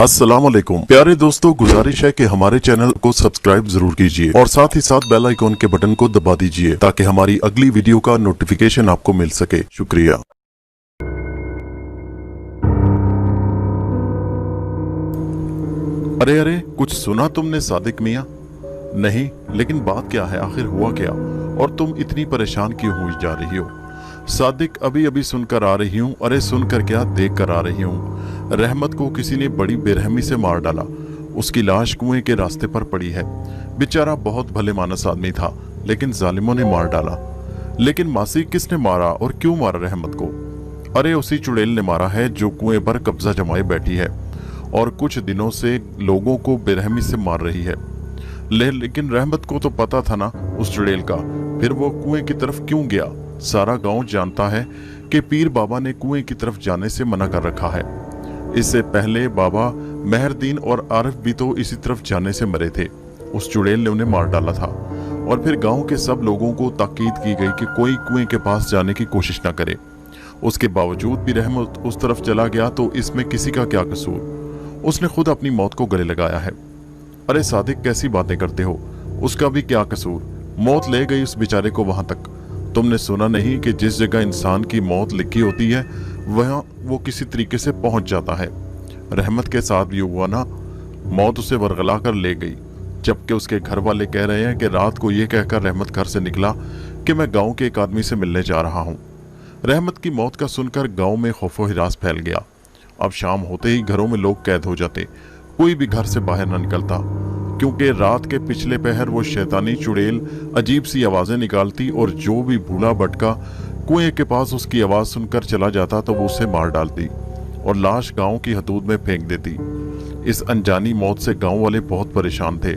अस्सलाम वालेकुम प्यारे दोस्तों, गुजारिश है कि हमारे चैनल को सब्सक्राइब जरूर कीजिए और साथ ही साथ बेल आइकॉन के बटन को दबा दीजिए ताकि हमारी अगली वीडियो का नोटिफिकेशन आपको मिल सके। शुक्रिया। अरे अरे, कुछ सुना तुमने सादिक मियाँ? नहीं, लेकिन बात क्या है, आखिर हुआ क्या और तुम इतनी परेशान क्यों हुई जा रही हो? सादिक, अभी अभी सुनकर आ रही हूँ। अरे सुनकर क्या, देख कर आ रही हूँ। रहमत को किसी ने बड़ी बेरहमी से मार डाला। उसकी लाश कुएं के रास्ते पर पड़ी है। बेचारा बहुत भले मानस आदमी था, लेकिन जालिमों ने मार डाला। लेकिन मासी, किसने मारा और क्यों मारा रहमत को? अरे उसी चुड़ैल ने मारा है जो कुएं पर कब्जा जमाए बैठी है और कुछ दिनों से लोगों को बेरहमी से मार रही है। लेकिन रहमत को तो पता था ना उस चुड़ैल का, फिर वो कुएं की तरफ क्यों गया? सारा गांव जानता है कि पीर बाबा ने कुएं की तरफ जाने से मना कर रखा है। इससे पहले बाबा मेहरदीन और आरिफ भी तो इसी तरफ जाने से मरे थे। उस चुड़ैल ने उन्हें मार डाला था और फिर गांव के सब लोगों को ताकीद की गई कि कोई कुएं के पास जाने की कोशिश न करे। उसके बावजूद भी रहमत उस तरफ चला गया, तो इसमें किसी का क्या कसूर? उसने खुद अपनी मौत को गले लगाया है। अरे सादिक, कैसी बातें करते हो? उसका भी क्या कसूर? मौत ले गई उस बेचारे को वहां तक। तुमने सुना नहीं कि जिस जगह इंसान की मौत लिखी होती है वहां वो किसी तरीके से पहुंच जाता है। रहमत के साथ भी हुआ ना, मौत उसे वरगला कर ले गई। जबकि उसके घर वाले कह रहे हैं कि रात को ये कहकर रहमत घर से निकला कि मैं गांव के एक आदमी से मिलने जा रहा हूं। रहमत की मौत का सुनकर गांव में खौफो हिरास फैल गया। अब शाम होते ही घरों में लोग कैद हो जाते, कोई भी घर से बाहर न निकलता, क्योंकि रात के पिछले पहर वो शैतानी चुड़ैल अजीब सी आवाजें निकालती और जो भी भूला भटका कुएं के पास उसकी आवाज सुनकर चला जाता तो वो उसे मार डालती और लाश गांव की हदूद में फेंक देती। इस अनजानी मौत से गांव वाले बहुत परेशान थे,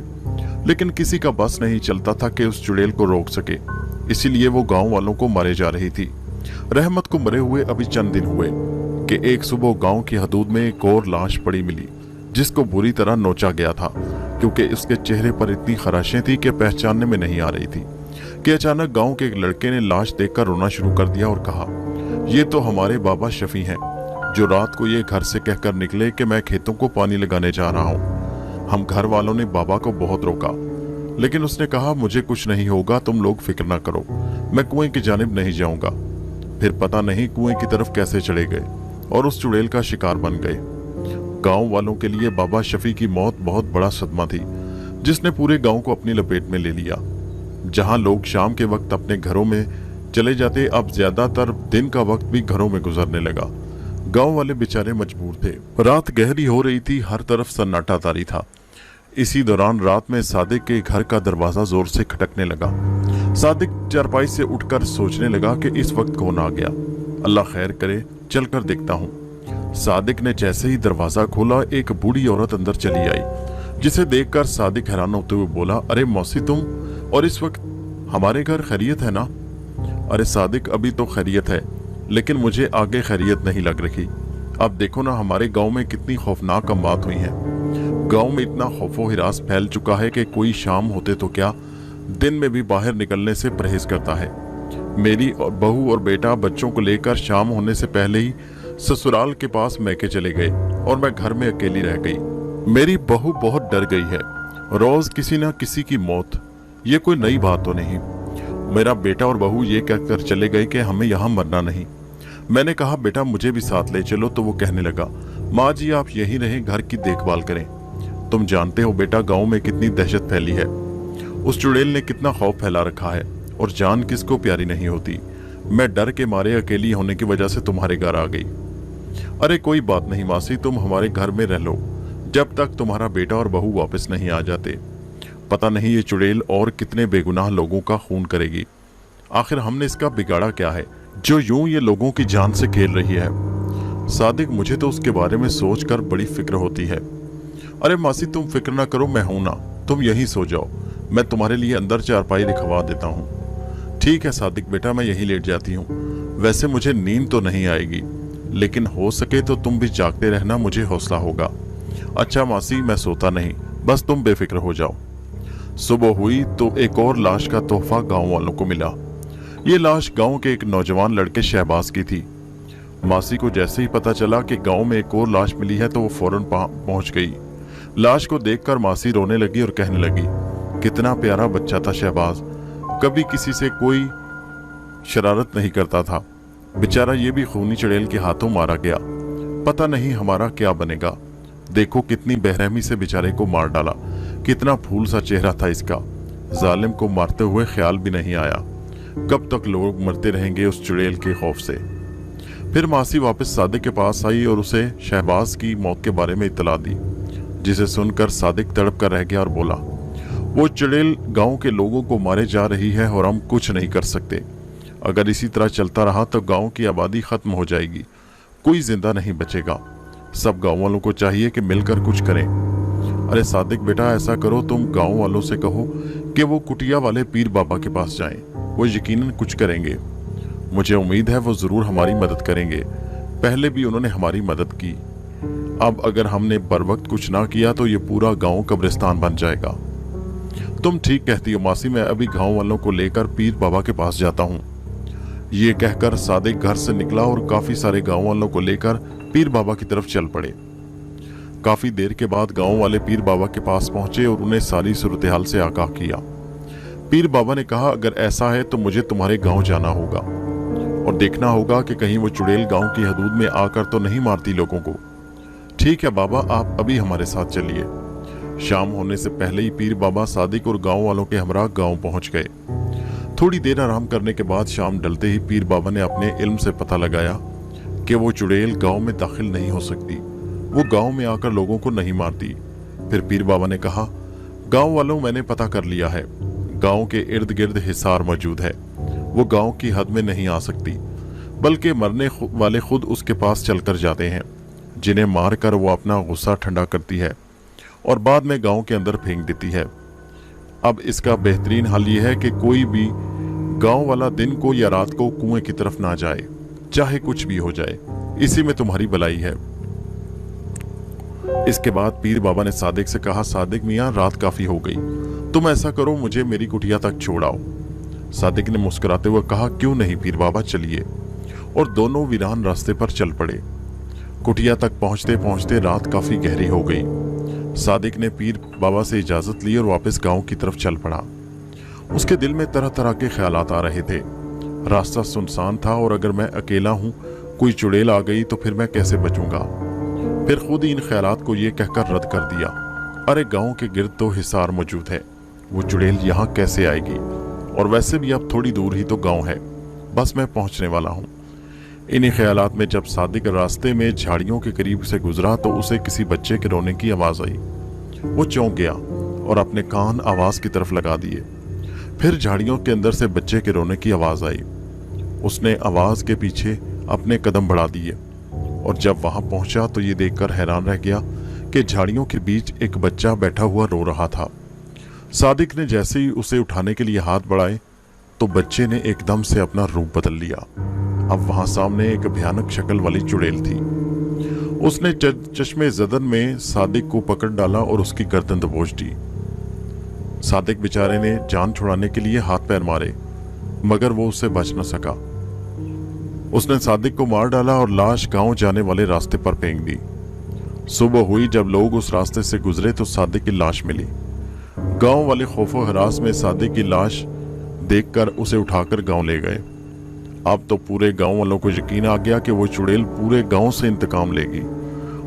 लेकिन किसी का बस नहीं चलता था कि उस चुड़ैल को रोक सके। इसीलिए वो गांव वालों को मारे जा रही थी। रहमत को मरे हुए अभी चंद दिन हुए कि एक सुबह गांव की हदूद में एक और लाश पड़ी मिली, जिसको बुरी तरह नोचा गया था, क्योंकि उसके चेहरे पर इतनी खराशें थी कि पहचानने में नहीं आ रही थी। कि अचानक गांव के एक लड़के ने लाश देखकर रोना शुरू कर दिया और कहा, ये तो हमारे बाबा शफी हैं, जो रात को ये घर से कहकर निकले कि मैं खेतों को पानी लगाने जा रहा हूँ। हम घर वालों ने बाबा को बहुत रोका, लेकिन उसने कहा, मुझे कुछ नहीं होगा, तुम लोग फिक्र ना करो, मैं कुएं की जानिब नहीं जाऊंगा। फिर पता नहीं कुएं की तरफ कैसे चले गए और उस चुड़ैल का शिकार बन गए। गांव वालों के लिए बाबा शफी की मौत बहुत बड़ा सदमा थी, जिसने पूरे गांव को अपनी लपेट में ले लिया। जहां लोग शाम के वक्त अपने घरों में चले जाते, अब ज्यादातर दिन का वक्त भी घरों में गुजरने लगा। गांव वाले बेचारे मजबूर थे। रात गहरी हो रही थी, हर तरफ सन्नाटा तारी था। इसी दौरान रात में सादिक के घर का दरवाजा जोर से खटकने लगा। सादिक चारपाई से उठकर सोचने लगा कि इस वक्त कौन आ गया। अल्लाह खैर करे, चलकर देखता हूँ। सादिक ने जैसे ही दरवाजा खोला, एक बूढ़ी औरत अंदर चली आई, जिसे देखकर सादिक हैरान होते हुए बोला, अरे मौसी, तुम और इस वक्त हमारे घर खैरियत है ना? अरे सादिक, अभी तो खैरियत है, लेकिन मुझे आगे खैरियत नहीं लग रही। अब देखो ना, हमारे गांव में कितनी खौफनाक बात हुई है। गांव में इतना खौफो हिरास फैल चुका है कि कोई शाम होते तो क्या, दिन में भी बाहर निकलने से परहेज करता है। मेरी और बहू और बेटा बच्चों को लेकर शाम होने से पहले ही ससुराल के पास मैके चले गए और मैं घर में अकेली रह गई। मेरी बहू बहुत डर गई है। रोज किसी न किसी की मौत, ये कोई नई बात तो नहीं। मेरा बेटा और बहू ये कहकर चले गए कि हमें यहाँ मरना नहीं। मैंने कहा, बेटा मुझे भी साथ ले चलो, तो वो कहने लगा, माँ जी आप यहीं रहें, घर की देखभाल करें। तुम जानते हो बेटा, गाँव में कितनी दहशत फैली है। उस चुड़ैल ने कितना खौफ फैला रखा है और जान किसको प्यारी नहीं होती। मैं डर के मारे अकेली होने की वजह से तुम्हारे घर आ गई। अरे कोई बात नहीं मासी, तुम हमारे घर में रह लो जब तक तुम्हारा बेटा और बहू वापस नहीं आ जाते। पता नहीं ये चुड़ैल और कितने बेगुनाह लोगों का खून करेगी। आखिर हमने इसका बिगाड़ा क्या है जो यूं ये लोगों की जान से खेल रही है? सादिक, मुझे तो उसके बारे में सोचकर बड़ी फिक्र होती है। अरे मासी, तुम फिक्र ना करो, मैं हूं ना, तुम यहीं सो जाओ, मैं तुम्हारे लिए अंदर चारपाई लिखवा देता हूँ। ठीक है सादिक बेटा, मैं यहीं लेट जाती हूँ। वैसे मुझे नींद तो नहीं आएगी, लेकिन हो सके तो तुम भी जागते रहना, मुझे हौसला होगा। अच्छा मासी, मैं सोता नहीं, बस तुम बेफिक्र हो जाओ। सुबह हुई तो एक और लाश का तोहफा गांव वालों को मिला। ये लाश गांव के एक नौजवान लड़के शहबाज की थी। मासी को जैसे ही पता चला कि गांव में एक और लाश मिली है तो वो फौरन पहुंच गई। लाश को देखकर मासी रोने लगी और कहने लगी, कितना प्यारा बच्चा था शहबाज, कभी किसी से कोई शरारत नहीं करता था। बेचारा ये भी खूनी चुड़ैल के हाथों मारा गया। पता नहीं हमारा क्या बनेगा। देखो कितनी बेरहमी से बेचारे को मार डाला, कितना फूल सा चेहरा था इसका। जालिम को मारते हुए ख्याल भी नहीं आया। कब तक लोग मरते रहेंगे उस चुड़ैल के खौफ से। फिर मासी वापस सादिक के पास आई और उसे शहबाज की मौत के बारे में इत्तला दी, जिसे सुनकर सादिक तड़प कर रह गया और बोला, वो चुड़ैल गांव के लोगों को मारे जा रही है और हम कुछ नहीं कर सकते। अगर इसी तरह चलता रहा तो गांव की आबादी खत्म हो जाएगी, कोई जिंदा नहीं बचेगा। सब गांव वालों को चाहिए कि मिलकर कुछ करें। अरे सादिक बेटा, ऐसा करो, तुम गांव वालों से कहो कि वो कुटिया वाले पीर बाबा के पास जाएं, वो यकीनन कुछ करेंगे। मुझे उम्मीद है वो जरूर हमारी मदद करेंगे। पहले भी उन्होंने हमारी मदद की। अब अगर हमने बर वक्त कुछ ना किया तो ये पूरा गांव कब्रिस्तान बन जाएगा। तुम ठीक कहती हो मासी, मैं अभी गांव वालों को लेकर पीर बाबा के पास जाता हूँ। ये कहकर सादिक घर से निकला और काफी सारे गांव वालों को लेकर पीर बाबा की तरफ चल पड़े। काफी देर के बाद गांव वाले पीर बाबा के पास पहुंचे और उन्हें सारी सूरत हाल से आगाह किया। पीर बाबा ने कहा, अगर ऐसा है तो मुझे तुम्हारे गांव जाना होगा और देखना होगा कि कहीं वो चुड़ैल गांव की हदूद में आकर तो नहीं मारती लोगों को। ठीक है बाबा, आप अभी हमारे साथ चलिए। शाम होने से पहले ही पीर बाबा सादिक और गांव वालों के हमरा गांव पहुंच गए। थोड़ी देर आराम करने के बाद शाम ढलते ही पीर बाबा ने अपने इल्म से पता लगाया कि वो चुड़ैल गांव में दाखिल नहीं हो सकती, वो गांव में आकर लोगों को नहीं मारती। फिर पीर बाबा ने कहा, गांव वालों, मैंने पता कर लिया है, गांव के इर्द गिर्द हिसार मौजूद है। वो गांव की हद में नहीं आ सकती, बल्कि मरने वाले खुद उसके पास चलकर जाते हैं, जिन्हें मारकर वो अपना गुस्सा ठंडा करती है और बाद में गांव के अंदर फेंक देती है। अब इसका बेहतरीन हल ये है कि कोई भी गांव वाला दिन को या रात को कुएं की तरफ ना जाए, चाहे कुछ भी हो जाए, इसी में तुम्हारी भलाई है। इसके बाद पीर बाबा ने सादिक से कहा, सादिक मियाँ, रात काफी हो गई, तुम ऐसा करो, मुझे मेरी कुटिया तक छोड़ आओ। सादिक ने मुस्कुराते हुए कहा, क्यों नहीं पीर बाबा, चलिए। और दोनों वीरान रास्ते पर चल पड़े। कुटिया तक पहुंचते पहुंचते रात काफी गहरी हो गई। सादिक ने पीर बाबा से इजाजत ली और वापस गांव की तरफ चल पड़ा। उसके दिल में तरह तरह के ख्यालात आ रहे थे। रास्ता सुनसान था और अगर मैं अकेला हूं, कोई चुड़ैल आ गई तो फिर मैं कैसे बचूंगा। फिर खुद ही इन ख्यालात को ये कहकर रद्द कर दिया, अरे गांव के गिर्द तो हिसार मौजूद है, वो चुड़ैल यहाँ कैसे आएगी, और वैसे भी अब थोड़ी दूर ही तो गांव है, बस मैं पहुंचने वाला हूँ। इन्हीं ख्यालात में जब सादिक रास्ते में झाड़ियों के करीब से गुजरा तो उसे किसी बच्चे के रोने की आवाज आई। वो चौंक गया और अपने कान आवाज की तरफ लगा दिए। फिर झाड़ियों के अंदर से बच्चे के रोने की आवाज आई। उसने आवाज के पीछे अपने कदम बढ़ा दिए और जब वहां पहुंचा तो ये देखकर हैरान रह गया कि झाड़ियों के बीच एक बच्चा बैठा हुआ रो रहा था। सादिक ने जैसे ही उसे उठाने के लिए हाथ बढ़ाए तो बच्चे ने एकदम से अपना रूप बदल लिया। अब वहां सामने एक भयानक शक्ल वाली चुड़ैल थी। उसने चश्मे जदन में सादिक को पकड़ डाला और उसकी गर्दन दबोच दी। सादिक बेचारे ने जान छुड़ाने के लिए हाथ पैर मारे, मगर वो उससे बच न सका। उसने सादिक को मार डाला और लाश गांव जाने वाले रास्ते पर फेंक दी। सुबह हुई, जब लोग उस रास्ते से गुजरे तो सादिक की लाश मिली। गांव वाले खौफो हरास में सादिक की लाश देखकर उसे उठाकर गांव ले गए। अब तो पूरे गांव वालों को यकीन आ गया कि वो चुड़ैल पूरे गांव से इंतकाम लेगी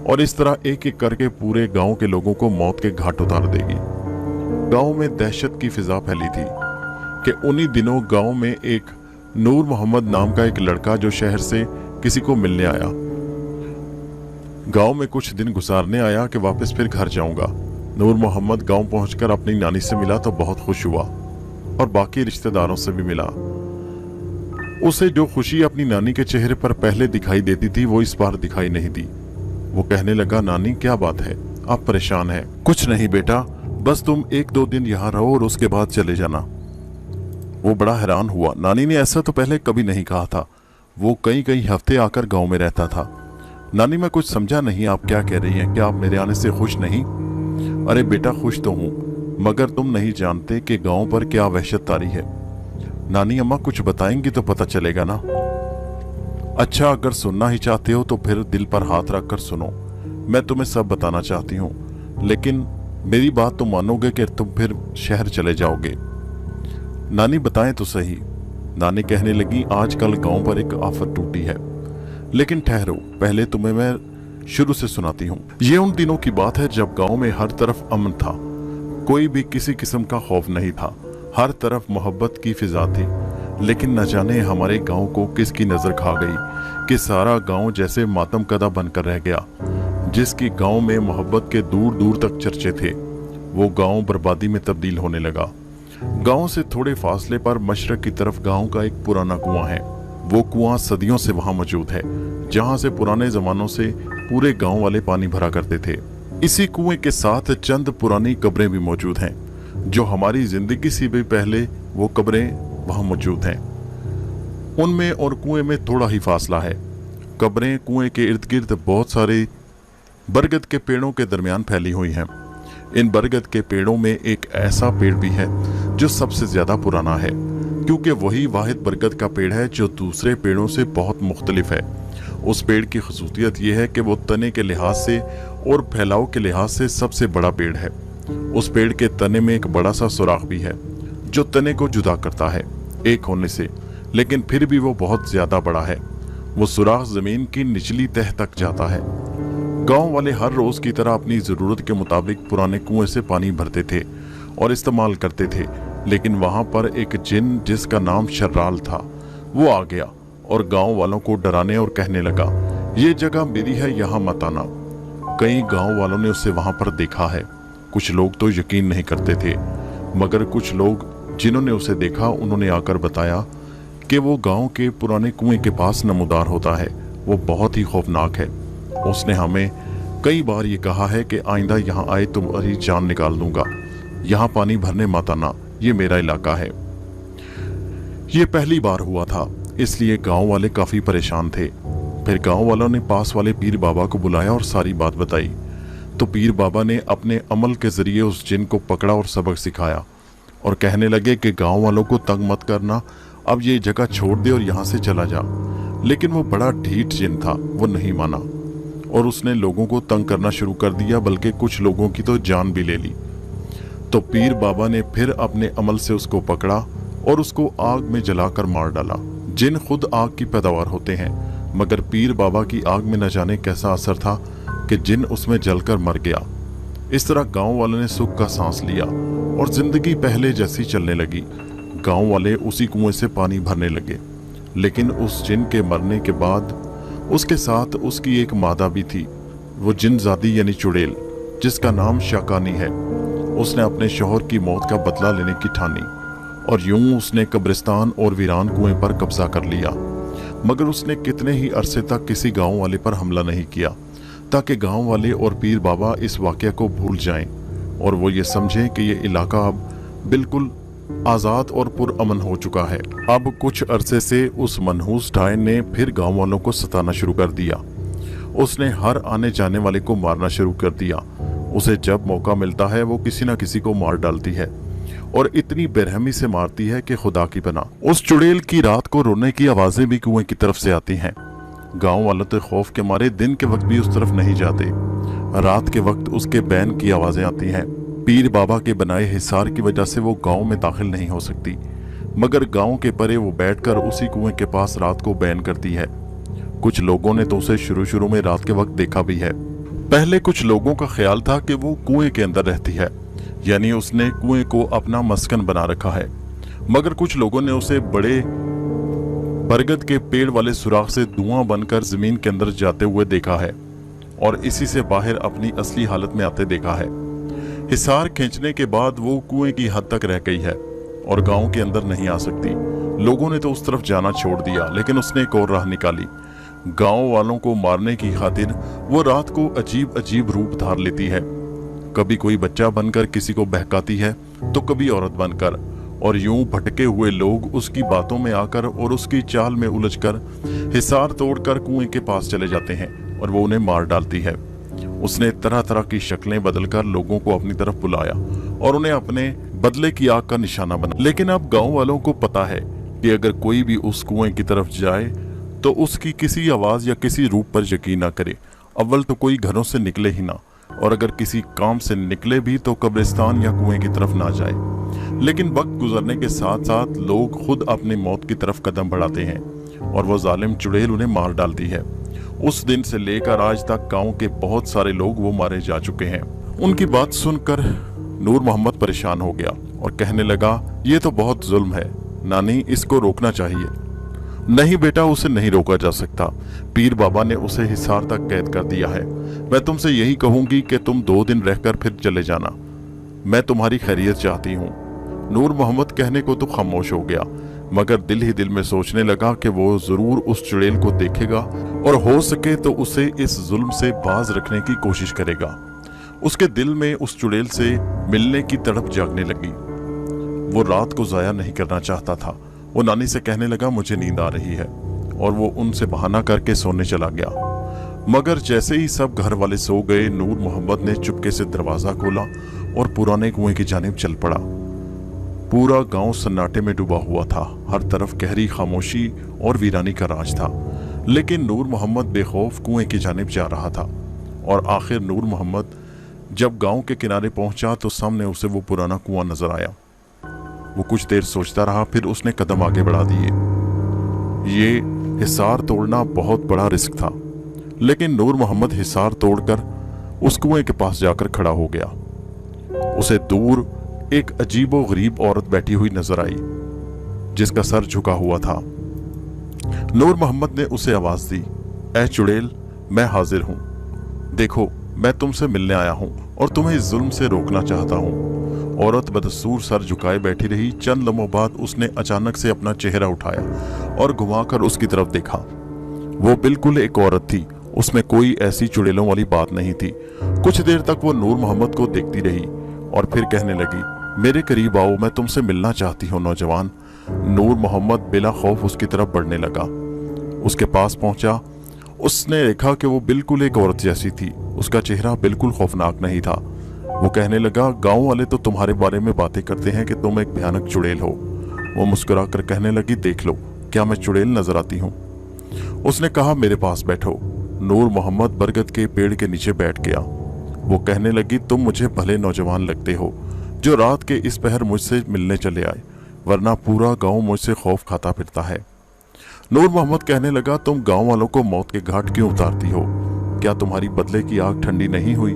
और इस तरह एक एक करके पूरे गांव के लोगों को मौत के घाट उतार देगी। गांव में दहशत की फिजा फैली थी कि उन्हीं दिनों गांव में एक नूर मोहम्मद नाम का एक लड़का जो शहर से किसी को मिलने आया। गांव में कुछ दिन गुजारने आया कि वापस फिर घर जाऊंगा। नूर मोहम्मद गांव पहुंचकर अपनी नानी से मिला तो बहुत खुश हुआ और बाकी रिश्तेदारों से भी मिला। उसे जो खुशी अपनी नानी के चेहरे पर पहले दिखाई देती थी वो इस बार दिखाई नहीं दी। वो कहने लगा, नानी क्या बात है, आप परेशान हैं? कुछ नहीं बेटा, बस तुम 1-2 दिन यहाँ रहो और उसके बाद चले जाना। वो बड़ा हैरान हुआ। नानी ने ऐसा तो पहले कभी नहीं कहा था। वो कई हफ्ते आकर गांव में रहता था। नानी, मैं कुछ समझा नहीं, आप क्या कह रही हैं? क्या आप मेरे आने से खुश नहीं? अरे बेटा, खुश तो हूँ, मगर तुम नहीं जानते कि गांव पर क्या वहशत तारी है। नानी अम्मा कुछ बताएंगी तो पता चलेगा ना। अच्छा, अगर सुनना ही चाहते हो तो फिर दिल पर हाथ रखकर सुनो। मैं तुम्हें सब बताना चाहती हूँ, लेकिन मेरी बात तो मानोगे कि तुम फिर शहर चले जाओगे। नानी बताएं तो सही। नानी कहने लगी, आजकल गांव पर एक आफत टूटी है। लेकिन ठहरो, पहले तुम्हें मैं शुरू से सुनाती हूँ। ये उन दिनों की बात है जब गांव में हर तरफ अमन था, कोई भी किसी किस्म का खौफ नहीं था, हर तरफ मोहब्बत की फिजा थी। लेकिन न जाने हमारे गांव को किसकी नजर खा गई कि सारा गांव जैसे मातम कदा बनकर रह गया। जिसकी गांव में मोहब्बत के दूर दूर तक चर्चे थे, वो गांव बर्बादी में तब्दील होने लगा। गांव से थोड़े फासले पर मशरक की तरफ गांव का एक पुराना कुआं है। वो कुआं सदियों से वहां मौजूद है, जहां से पुराने जमानों से पूरे गांव वाले पानी भरा करते थे। इसी कुएं के साथ चंद पुरानी कब्रें भी मौजूद हैं, जो हमारी जिंदगी से भी पहले वो कब्रें वहां मौजूद हैं। उनमें और कुएं में थोड़ा ही फासला है। कब्रें कुएं के इर्द गिर्द बहुत सारे बरगद के पेड़ों के दरमियान फैली हुई हैं। इन बरगद के पेड़ों में एक ऐसा पेड़ भी है जो सबसे ज्यादा पुराना है, क्योंकि वही वाहिद बरगद का पेड़ है जो दूसरे पेड़ों से बहुत मुख्तलिफ है। उस पेड़ की खसूसियत यह है कि वो तने के लिहाज से और फैलाव के लिहाज से सबसे बड़ा पेड़ है। उस पेड़ के तने में एक बड़ा सा सुराख भी है जो तने को जुदा करता है एक होने से, लेकिन फिर भी वो बहुत ज्यादा बड़ा है। वो सुराख जमीन की निचली तह तक जाता है। गांव वाले हर रोज की तरह अपनी जरूरत के मुताबिक पुराने कुएं से पानी भरते थे और इस्तेमाल करते थे। लेकिन वहां पर एक जिन जिसका नाम शर्राल था, वो आ गया और गांव वालों को डराने और कहने लगा, ये जगह मेरी है, यहाँ मत आना। कई गांव वालों ने उसे वहां पर देखा है। कुछ लोग तो यकीन नहीं करते थे, मगर कुछ लोग जिन्होंने उसे देखा उन्होंने आकर बताया कि वो गांव के पुराने कुएं के पास नमूदार होता है। वो बहुत ही खौफनाक है। उसने हमें कई बार ये कहा है कि आइंदा यहाँ आए तो तुम्हारी जान निकाल दूंगा, यहाँ पानी भरने मत आना, ये मेरा इलाका है। ये पहली बार हुआ था, इसलिए गांव वाले काफी परेशान थे। फिर गांव वालों ने पास वाले पीर बाबा को बुलाया और सारी बात बताई। तो पीर बाबा ने अपने अमल के जरिए उस जिन को पकड़ा और सबक सिखाया और कहने लगे कि गांव वालों को तंग मत करना, अब ये जगह छोड़ दे और यहाँ से चला जा। लेकिन वो बड़ा ढीठ जिन था, वो नहीं माना और उसने लोगों को तंग करना शुरू कर दिया, बल्कि कुछ लोगों की तो जान भी ले ली। तो पीर बाबा ने फिर अपने अमल से उसको पकड़ा और उसको आग में जलाकर मार डाला। जिन खुद आग की पैदावार होते हैं, मगर पीर बाबा की आग में न जाने कैसा असर था कि जिन उसमें जलकर मर गया। इस तरह गांव वालों ने सुख का सांस लिया और जिंदगी पहले जैसी चलने लगी। गांव वाले उसी कुएं से पानी भरने लगे। लेकिन उस जिन के मरने के बाद उसके साथ उसकी एक मादा भी थी, वो जिनजादी यानी चुड़ैल, जिसका नाम शाकानी है। उसने अपने शौहर की मौत का बदला लेने की ठानी और यूं उसने कब्रिस्तान और वीरान कुएं पर कब्जा कर लिया। मगर उसने कितने ही अरसे तक किसी गांव वाले पर हमला नहीं किया, ताकि गांव वाले और पीर बाबा इस वाकया को भूल जाएं और वो ये समझें कि ये इलाका अब बिल्कुल आज़ाद और पुरअमन हो चुका है। अब कुछ अरसे से उस मनहूस डायन ने फिर गांव वालों को सताना शुरू कर दिया। उसने हर आने जाने वाले को मारना शुरू कर दिया। उसे जब मौका मिलता है वो किसी न किसी को मार डालती है और इतनी बेरहमी से मारती है कि खुदा की पनाह। उस चुड़ैल की रात को रोने की आवाजें भी कुएं की तरफ से आती हैं। गांव वालों तो खौफ के मारे दिन के वक्त भी उस तरफ नहीं जाते। रात के वक्त उसके बैन की आवाजें आती हैं। पीर बाबा के बनाए हिसार की वजह से वो गांव में दाखिल नहीं हो सकती, मगर गांव के परे वो बैठकर उसी कुएं के पास रात को बैन करती है। कुछ लोगों ने तो उसे शुरू में रात के वक्त देखा भी है। पहले कुछ लोगों का ख्याल था कि वो कुएं के अंदर रहती है, यानी उसने कुएं को अपना मस्कन बना रखा है। मगर कुछ लोगों ने उसे बड़े बरगद के पेड़ वाले सुराख से धुआं बनकर जमीन के अंदर जाते हुए देखा है और इसी से बाहर अपनी असली हालत में आते देखा है। हिसार खींचने के बाद वो कुएं की हद तक रह गई है और गांव के अंदर नहीं आ सकती। लोगों ने तो उस तरफ जाना छोड़ दिया, लेकिन उसने एक और राह निकाली। गांव वालों को मारने की खातिर वो रात को अजीब अजीब रूप धार लेती है। कभी कोई बच्चा बनकर किसी को बहकाती है, तो कभी औरत बनकर, और यूं भटके हुए लोग उसकी बातों में आकर और उसकी चाल में उलझकर हिसार तोड़कर कुएं के पास चले जाते हैं और वो उन्हें मार डालती है। उसने तरह तरह की शक्लें बदलकर लोगों को अपनी तरफ बुलाया और उन्हें अपने बदले की आग का निशाना बना। लेकिन अब गांव वालों को पता है कि अगर कोई भी उस कुएं की तरफ जाए तो उसकी किसी आवाज़ या किसी रूप पर यकीन ना करे। अव्वल तो कोई घरों से निकले ही ना, और अगर किसी काम से निकले भी तो कब्रिस्तान या कुएं की तरफ ना जाए। लेकिन वक्त गुजरने के साथ साथ लोग खुद अपनी मौत की तरफ कदम बढ़ाते हैं और वो जालिम चुड़ैल उन्हें मार डालती है। उस दिन से लेकर आज तक गांव के बहुत सारे लोग वो मारे जा चुके हैं। उनकी बात सुनकर नूर मोहम्मद परेशान हो गया और कहने लगा, ये तो बहुत जुल्म है नानी, इसको रोकना चाहिए। नहीं बेटा, उसे नहीं रोका जा सकता। पीर बाबा ने उसे हिसार तक कैद कर दिया है। मैं तुमसे यही कहूंगी कि तुम 2 दिन रहकर फिर चले जाना। मैं तुम्हारी खैरियत चाहती हूँ। नूर मोहम्मद कहने को तो खामोश हो गया, मगर दिल ही दिल में सोचने लगा कि वो जरूर उस चुड़ैल को देखेगा और हो सके तो उसे इस जुल्म से बाज रखने की कोशिश करेगा। उसके दिल में उस चुड़ैल से मिलने की तड़प जागने लगी। वो रात को जाया नहीं करना चाहता था। वो नानी से कहने लगा, मुझे नींद आ रही है, और वो उनसे बहाना करके सोने चला गया। मगर जैसे ही सब घर वाले सो गए, नूर मोहम्मद ने चुपके से दरवाजा खोला और पुराने कुएं की जानिब चल पड़ा। पूरा गांव सन्नाटे में डूबा हुआ था। हर तरफ गहरी खामोशी और वीरानी का राज था। लेकिन नूर मोहम्मद बेखौफ कुएं की जानिब जा रहा था। और आखिर नूर मोहम्मद जब गांव के किनारे पहुंचा तो सामने उसे वो पुराना कुआं नजर आया। वो कुछ देर सोचता रहा, फिर उसने कदम आगे बढ़ा दिए। ये हिसार तोड़ना बहुत बड़ा रिस्क था, लेकिन नूर मोहम्मद हिसार तोड़कर उस कुएं के पास जाकर खड़ा हो गया। उसे दूर एक अजीबो गरीब औरत बैठी हुई नजर आई, जिसका सर झुका हुआ था। नूर मोहम्मद ने उसे आवाज दी, ऐ चुड़ैल, मैं हाजिर हूं। देखो, मैं तुमसे मिलने आया हूं और तुम्हें इस जुल्म से रोकना चाहता हूं। औरत बदसूर सर झुकाए बैठी रही। चंद लम्हों बाद उसने अचानक से अपना चेहरा उठाया और घुमाकर उसकी तरफ देखा। वो बिल्कुल एक औरत थी, उसमें कोई ऐसी चुड़ैलों वाली बात नहीं थी। कुछ देर तक वो नूर मोहम्मद को देखती रही और फिर कहने लगी, मेरे करीब आओ, मैं तुमसे मिलना चाहती हूँ नौजवान। नूर मोहम्मद बिला खौफ उसकी तरफ बढ़ने लगा। उसके पास पहुंचा। उसने देखा कि वो बिल्कुल एक औरत जैसी थी। उसका चेहरा बिल्कुल खौफनाक नहीं था। वो कहने लगा, गांव वाले तो तुम्हारे बारे में बातें करते हैं कि तुम एक भयानक चुड़ैल हो। वो मुस्कुराकर कहने लगी, देख लो, क्या मैं चुड़ैल नजर आती हूँ? उसने कहा, मेरे पास बैठो। नूर मोहम्मद बरगद के पेड़ के नीचे बैठ गया। वो कहने लगी, तुम मुझे भले नौजवान लगते हो जो रात के इस पहर मुझसे मिलने चले आए, वरना पूरा गांव मुझसे खौफ खाता फिरता है। नूर मोहम्मद कहने लगा, तुम गांव वालों को मौत के घाट क्यों उतारती हो? क्या तुम्हारी बदले की आग ठंडी नहीं हुई?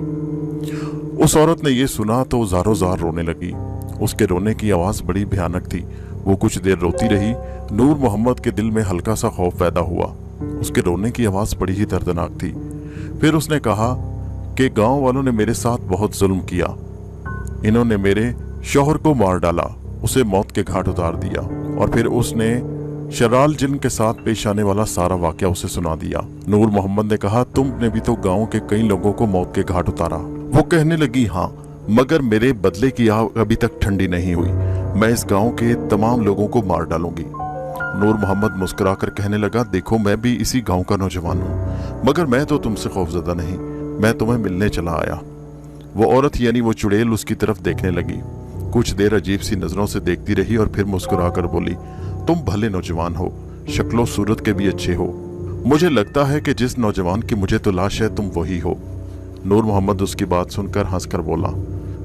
उस औरत ने यह सुना तो जारो जार रोने लगी। उसके रोने की आवाज बड़ी भयानक थी। वो कुछ देर रोती रही। नूर मोहम्मद के दिल में हल्का सा खौफ पैदा हुआ। उसके रोने की आवाज बड़ी ही दर्दनाक थी। फिर उसने कहा कि गांव वालों ने मेरे साथ बहुत जुल्म किया। इन्होंने मेरे शौहर को मार डाला, उसे मौत के घाट उतार दिया, और फिर उसने शराल जिन के साथ पेश आने वाला सारा वाकया उसे सुना दिया। नूर मोहम्मद ने कहा, तुमने भी तो गांव के कई लोगों को मौत के घाट उतारा। वो कहने लगी, हाँ, मगर मेरे बदले की आग अभी तक ठंडी नहीं हुई। मैं इस गांव के तमाम लोगों को मार डालूंगी। नूर मोहम्मद मुस्कुराकर कहने लगा, देखो, मैं भी इसी गांव का नौजवान हूँ, मगर मैं तो तुमसे खौफजदा नहीं, मैं तुम्हें मिलने चला आया। वो औरत यानी वो चुड़ैल उसकी तरफ देखने लगी। कुछ देर अजीब सी नजरों से देखती रही और फिर मुस्कुराकर बोली, तुम भले नौजवान हो, शक्लो सूरत के भी अच्छे हो। मुझे लगता है कि जिस नौजवान की मुझे तलाश है तुम वही हो। नूर मोहम्मद उसकी बात सुनकर हंसकर बोला,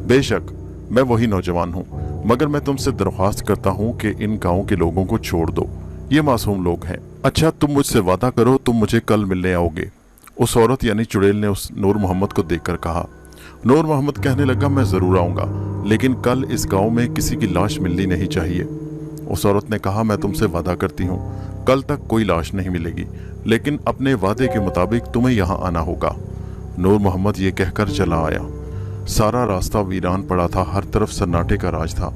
बेशक मैं वही नौजवान हूँ, मगर मैं तुमसे दरख्वास्त करता हूँ कि इन गाँव के लोगों को छोड़ दो। ये मासूम लोग हैं। अच्छा, तुम मुझसे वादा करो, तुम मुझे कल मिलने आओगे। उस औरत यानी चुड़ैल ने उस नूर मोहम्मद को देखकर कहा। नूर मोहम्मद कहने लगा, मैं जरूर आऊंगा, लेकिन कल इस गांव में किसी की लाश मिलनी नहीं चाहिए। उस औरत ने कहा, मैं तुमसे वादा करती हूँ, कल तक कोई लाश नहीं मिलेगी, लेकिन अपने वादे के मुताबिक तुम्हें यहाँ आना होगा। नूर मोहम्मद ये कहकर चला आया। सारा रास्ता वीरान पड़ा था, हर तरफ सन्नाटे का राज था।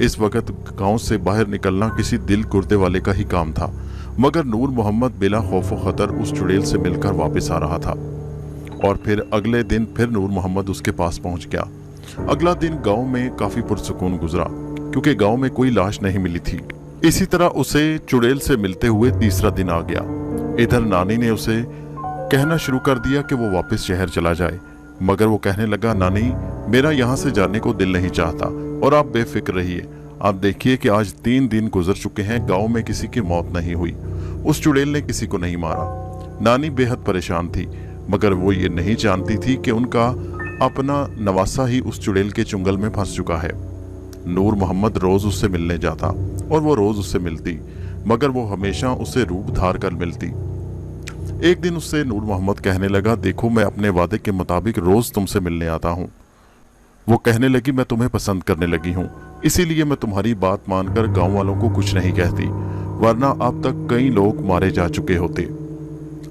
इस वक्त गांव से बाहर निकलना किसी दिल गुर्दे वाले का ही काम था, मगर नूर मोहम्मद बिला खौफ खतर उस चुड़ैल से मिलकर वापस आ रहा था। और फिर अगले दिन फिर नूर मोहम्मद उसके पास पहुंच गया। अगला दिन गांव में काफी पुरसुकून गुजरा, क्योंकि गांव में कोई लाश नहीं मिली थी। इसी तरह उसे चुड़ैल से मिलते हुए तीसरा दिन आ गया। इधर नानी ने उसे कहना शुरू कर दिया कि वो वापस शहर चला जाए, मगर वो कहने लगा, नानी, मेरा यहाँ से जाने को दिल नहीं चाहता, और आप बेफिक्र रहिए। आप देखिए कि आज 3 दिन गुजर चुके हैं, गांव में किसी की मौत नहीं हुई। उस चुड़ैल ने किसी को नहीं मारा। नानी बेहद परेशान थी, मगर वो ये नहीं जानती थी कि उनका अपना नवासा ही उस चुड़ैल के चुंगल में फंस चुका है। नूर मोहम्मद रोज उससे मिलने जाता और वो रोज उससे मिलती, मगर वो हमेशा उससे रूप धार कर मिलती। एक दिन उससे नूर मोहम्मद कहने लगा, देखो मैं अपने वादे के मुताबिक रोज तुमसे मिलने आता हूँ। वो कहने लगी, मैं तुम्हें पसंद करने लगी हूँ, इसीलिए मैं तुम्हारी बात मानकर गांव वालों को कुछ नहीं कहती, वरना अब तक कई लोग मारे जा चुके होते।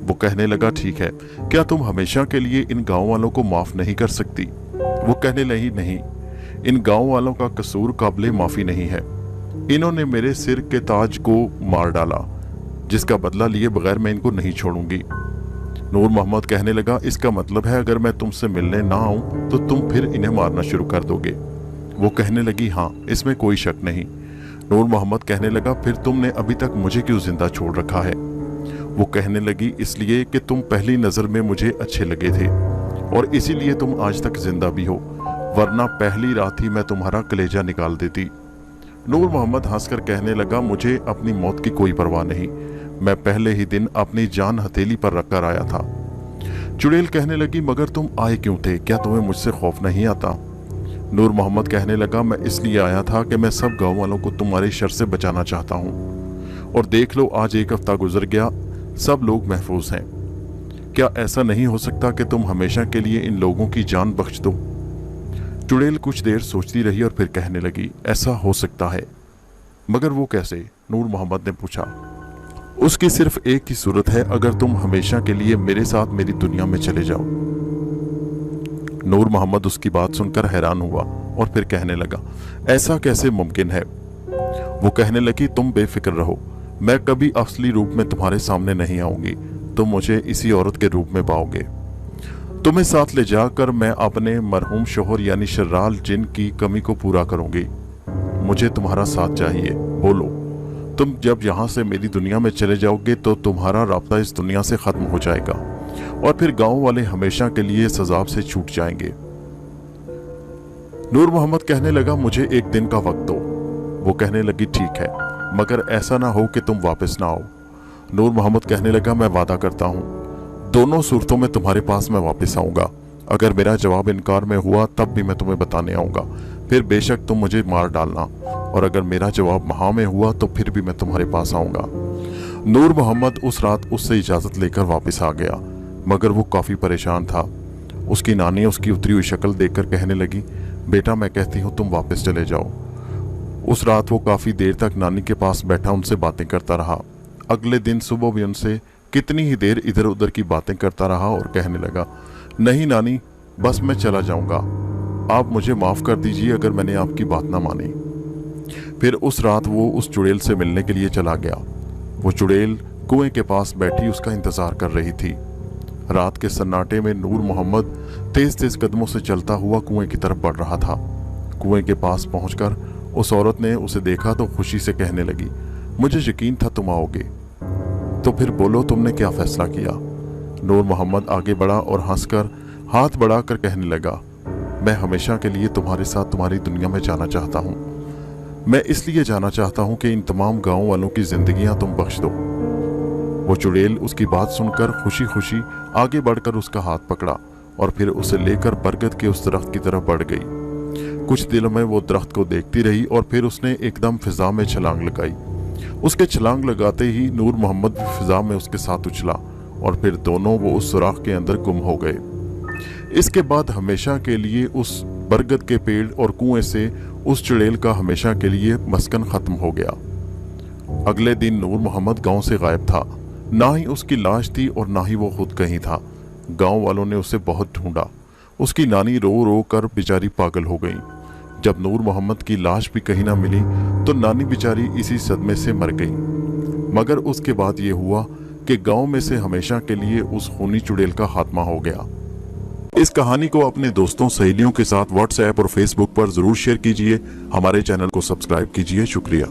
वो कहने लगा, ठीक है, क्या तुम हमेशा के लिए इन गांव वालों को माफ नहीं कर सकती? वो कहने लगी, नहीं, इन गांव वालों का कसूर काबिले माफी नहीं है। इन्होंने मेरे सिर के ताज को मार डाला, जिसका बदला लिए बगैर मैं इनको नहीं छोड़ूंगी। नूर मोहम्मद कहने लगा, इसका मतलब है अगर मैं तुमसे मिलने ना आऊं तो तुम फिर इन्हें मारना शुरू कर दोगे? वो कहने लगी, हाँ, इसमें कोई शक नहीं। नूर मोहम्मद कहने लगा, फिर तुमने अभी तक मुझे क्यों जिंदा छोड़ रखा है? वो कहने लगी, इसलिए कि तुम पहली नजर में मुझे अच्छे लगे थे और इसीलिए तुम आज तक जिंदा भी हो, वरना पहली रात ही मैं तुम्हारा कलेजा निकाल देती। नूर मोहम्मद हंसकर कहने लगा, मुझे अपनी मौत की कोई परवाह नहीं, मैं पहले ही दिन अपनी जान हथेली पर रखकर आया था। चुड़ैल कहने लगी, मगर तुम आए क्यों थे? क्या तुम्हें मुझसे खौफ नहीं आता? नूर मोहम्मद कहने लगा, मैं इसलिए आया था कि मैं सब गांव वालों को तुम्हारे शर से बचाना चाहता हूँ। और देख लो, आज एक हफ्ता गुजर गया, सब लोग महफूज हैं। क्या ऐसा नहीं हो सकता कि तुम हमेशा के लिए इन लोगों की जान बख्श दो? चुड़ैल कुछ देर सोचती रही और फिर कहने लगी, ऐसा हो सकता है, मगर वो कैसे? नूर मोहम्मद ने पूछा। उसकी सिर्फ एक ही सूरत है, अगर तुम हमेशा के लिए मेरे साथ मेरी दुनिया में चले जाओ। नूर मोहम्मद उसकी बात सुनकर हैरान हुआ और फिर कहने लगा, ऐसा कैसे मुमकिन है? वो कहने लगी, तुम बेफिक्र रहो, मैं कभी असली रूप में तुम्हारे सामने नहीं आऊंगी, तुम मुझे इसी औरत के रूप में पाओगे। तुम्हें साथ ले जाकर मैं अपने मरहूम शोहर यानी शर्राल जिन की कमी को पूरा करूंगी। मुझे तुम्हारा साथ चाहिए, बोलो, तुम जब यहाँ से मेरी दुनिया में चले जाओगे तो तुम्हारा राब्ता इस दुनिया से खत्म हो जाएगा और फिर गांव वाले हमेशा के लिए सजाब से छूट जाएंगे। नूर मोहम्मद कहने लगा, मुझे एक दिन का वक्त दो। वो कहने लगी, ठीक है, मगर ऐसा ना हो कि तुम वापस ना आओ। नूर मोहम्मद कहने लगा, मैं वादा करता हूँ, दोनों सूरतों में तुम्हारे पास मैं वापस आऊंगा। अगर मेरा जवाब इनकार में हुआ तब भी मैं तुम्हें बताने आऊंगा, फिर बेशक तुम मुझे मार डालना, और अगर मेरा जवाब हाँ में हुआ तो फिर भी मैं तुम्हारे पास आऊंगा। नूर मोहम्मद उस रात उससे इजाजत लेकर वापस आ गया, मगर वो काफी परेशान था। उसकी नानी उसकी उतरी हुई शक्ल देखकर कहने लगी, बेटा मैं कहती हूँ तुम वापस चले जाओ। उस रात वो काफी देर तक नानी के पास बैठा उनसे बातें करता रहा। अगले दिन सुबह भी उनसे कितनी ही देर इधर उधर की बातें करता रहा और कहने लगा, नहीं नानी, बस मैं चला जाऊंगा, आप मुझे माफ कर दीजिए अगर मैंने आपकी बात ना मानी। फिर उस रात वो उस चुड़ैल से मिलने के लिए चला गया। वो चुड़ैल कुएं के पास बैठी उसका इंतजार कर रही थी। रात के सन्नाटे में नूर मोहम्मद तेज तेज कदमों से चलता हुआ कुएं की तरफ बढ़ रहा था। कुएं के पास पहुंचकर उस औरत ने उसे देखा तो खुशी से कहने लगी, मुझे यकीन था तुम आओगे, तो फिर बोलो तुमने क्या फैसला किया? नूर मोहम्मद आगे बढ़ा और हंसकर हाथ बढ़ाकर कहने लगा, मैं हमेशा के लिए तुम्हारे साथ तुम्हारी दुनिया में जाना चाहता हूँ। मैं इसलिए जाना चाहता हूँ कि इन तमाम गांव वालों की जिंदगियां तुम बख्श दो। वो चुड़ैल उसकी बात सुनकर खुशी खुशी आगे बढ़कर उसका हाथ पकड़ा और फिर उसे लेकर बरगद के उस दरख्त की तरफ बढ़ गई। कुछ दिनों में वो दरख्त को देखती रही और फिर उसने एकदम फिजा में छलांग लगाई। उसके छलांग लगाते ही नूर मोहम्मद भी फिजा में उसके साथ उछला और फिर दोनों वो उस सुराख के अंदर गुम हो गए। इसके बाद हमेशा के लिए उस बरगद के पेड़ और कुएं से उस चुड़ैल का हमेशा के लिए मस्कन खत्म हो गया। अगले दिन नूर मोहम्मद गांव से गायब था। ना ही उसकी लाश थी और ना ही वो खुद कहीं था। गांव वालों ने उसे बहुत ढूंढा। उसकी नानी रो रो कर बेचारी पागल हो गई। जब नूर मोहम्मद की लाश भी कहीं ना मिली तो नानी बेचारी इसी सदमे से मर गई। मगर उसके बाद ये हुआ कि गांव में से हमेशा के लिए उस खूनी चुड़ैल का खात्मा हो गया। इस कहानी को अपने दोस्तों सहेलियों के साथ व्हाट्सएप और फेसबुक पर जरूर शेयर कीजिए। हमारे चैनल को सब्सक्राइब कीजिए। शुक्रिया।